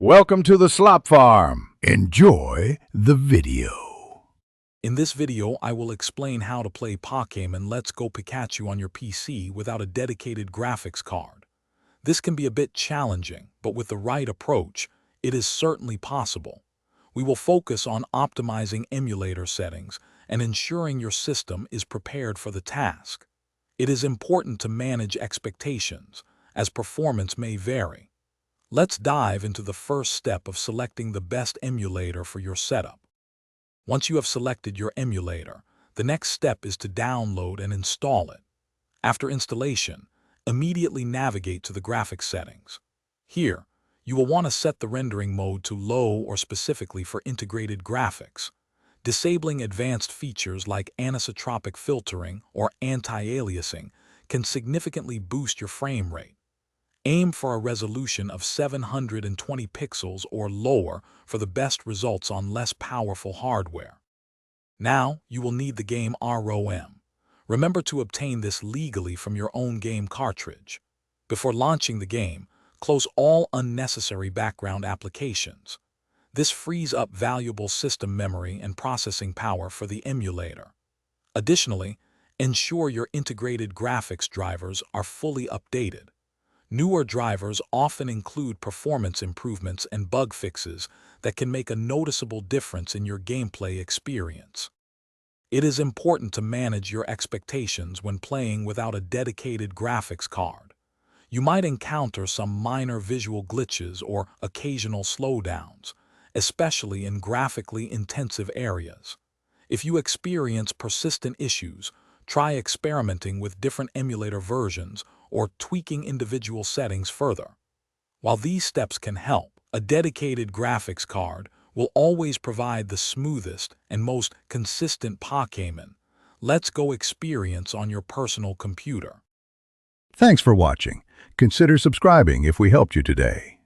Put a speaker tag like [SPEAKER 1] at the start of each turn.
[SPEAKER 1] Welcome to the Slop Farm. Enjoy the video.
[SPEAKER 2] In this video, I will explain how to play Pokémon Let's Go Pikachu on your PC without a dedicated graphics card. This can be a bit challenging, but with the right approach, it is certainly possible. We will focus on optimizing emulator settings and ensuring your system is prepared for the task. It is important to manage expectations, as performance may vary. Let's dive into the first step of selecting the best emulator for your setup. Once you have selected your emulator, the next step is to download and install it. After installation, immediately navigate to the graphics settings. Here, you will want to set the rendering mode to low or specifically for integrated graphics. Disabling advanced features like anisotropic filtering or anti-aliasing can significantly boost your frame rate. Aim for a resolution of 720 pixels or lower for the best results on less powerful hardware. Now, you will need the game ROM. Remember to obtain this legally from your own game cartridge. Before launching the game, close all unnecessary background applications. This frees up valuable system memory and processing power for the emulator. Additionally, ensure your integrated graphics drivers are fully updated. Newer drivers often include performance improvements and bug fixes that can make a noticeable difference in your gameplay experience. It is important to manage your expectations when playing without a dedicated graphics card. You might encounter some minor visual glitches or occasional slowdowns, especially in graphically intensive areas. If you experience persistent issues, try experimenting with different emulator versions or tweaking individual settings further. While these steps can help, a dedicated graphics card will always provide the smoothest and most consistent Pokémon Let's Go experience on your personal computer.
[SPEAKER 1] Thanks for watching. Consider subscribing if we helped you today.